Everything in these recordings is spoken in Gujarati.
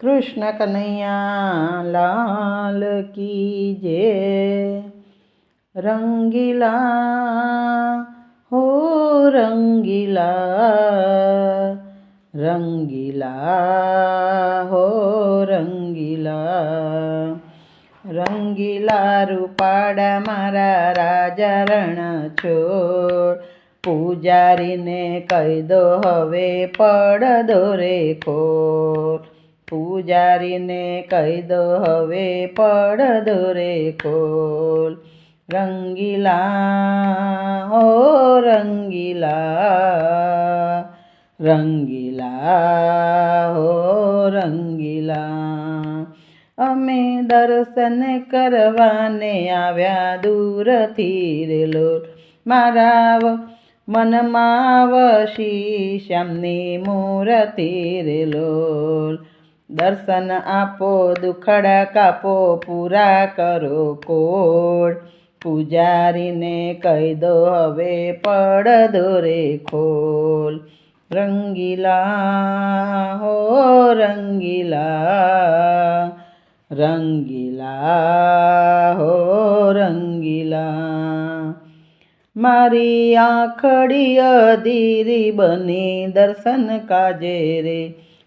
કૃષ્ણ કનૈયા લાલ કી જય। રંગીલા હો રંગીલા, રંગીલા હો રંગીલા, રંગીલા રૂપાડા મારા રાજા રણછોડ, પૂજારીને કહી દો હવે પડદો રે ખોલ, પૂજારીને કહી દો હવે પડદો રે ખોલ। રંગીલા હો રંગીલા, રંગીલા હો રંગીલા, અમે દર્શન કરવાને આવ્યા દૂરથી રે લોલ, મારા મનમાં વસી શ્યામની મૂર્તિ રે લોલ। દર્શન આપો દુખડા કાપો પૂરા કરો કોડ, પૂજારીને કહી દો હવે પડદો રે ખોલ। રંગીલા હો રંગીલા, રંગીલા હો રંગીલા, મારી આંખડી અધીરી બની દર્શન કાજે રે,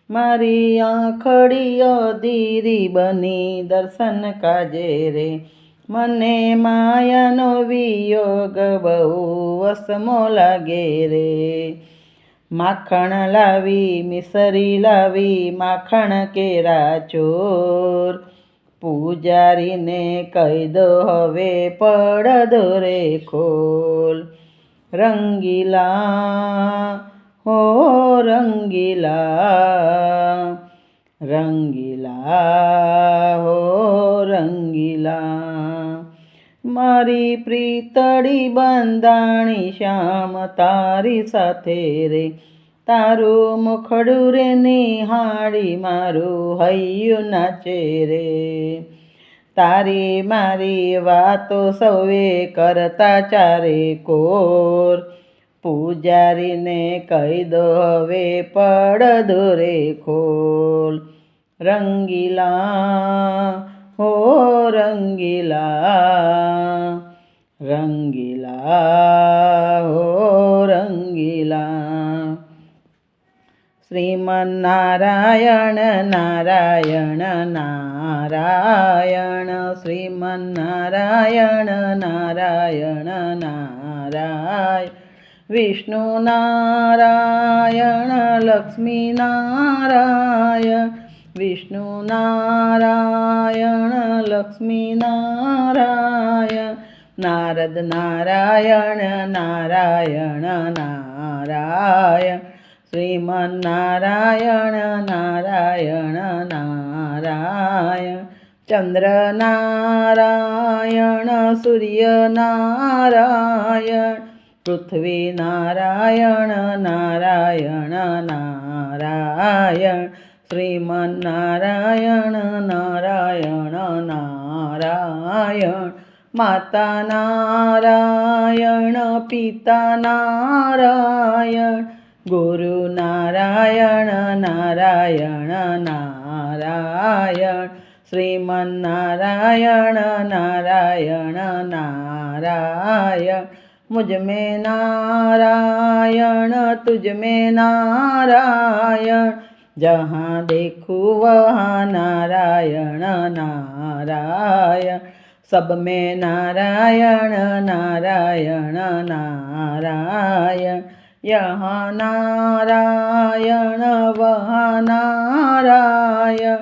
મારી આંખડી અધીરી બની દર્શન કાજે રે, મને માયાનો વિયોગ બહુ વસમો લાગે રે। માખણ લાવી મિસરી લાવી માખણ કેરા ચોર, પૂજારીને કહી દો હવે પડદો રે ખોલ। રંગીલા હો રંગીલા, રંગીલા હો રંગીલા, મારી પ્રીતળી બંધાણી શ્યામ તારી સાથે રે, તારું મુખડું રે નિહાળી મારું હૈયું નાચે રે, તારી મારી વાતો સૌએ કરતા ચારે કોર, પૂજારીને કહી દો હવે પડદો રે ખોલ। રંગીલા હો રંગીલા, રંગીલા હો રંગીલા, શ્રીમન્નારાયણ નારાયણ નારાયણ, શ્રીમન્નારાયણ નારાયણ નારાયણ, વિષ્ણુ નારાયણ લક્ષ્મી નારાયણ, વિષ્ણુ નારાયણ લક્ષ્મી નારાયણ, નારદ નારાયણ નારાયણ નારાયણ, શ્રીમન્નારાયણ નારાયણ નારાયણ, ચંદ્ર નારાયણ સૂર્ય નારાયણ, પૃથ્વી નારાયણ નારાયણ નારાયણ, શ્રીમન્નારાયણ નારાયણ નારાયણ, માતા નારાયણ પિતા નારાયણ, ગુરુ નારાયણ નારાયણ નારાયણ, શ્રીમન્નારાયણ નારાયણ નારાયણ, मुझ में नारायण तुझ में नारायण, जहाँ देखूँ वहाँ नारायण नारायण, सब में नारायण नारायण नारायण, यहाँ नारायण वहाँ नारायण,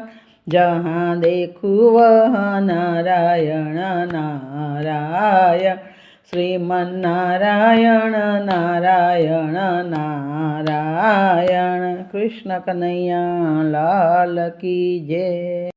जहाँ देखूँ वहाँ नारायण नारायण, श्रीमन्नारायण नारायण नारायण। कृष्ण कन्हैया लाल की जय।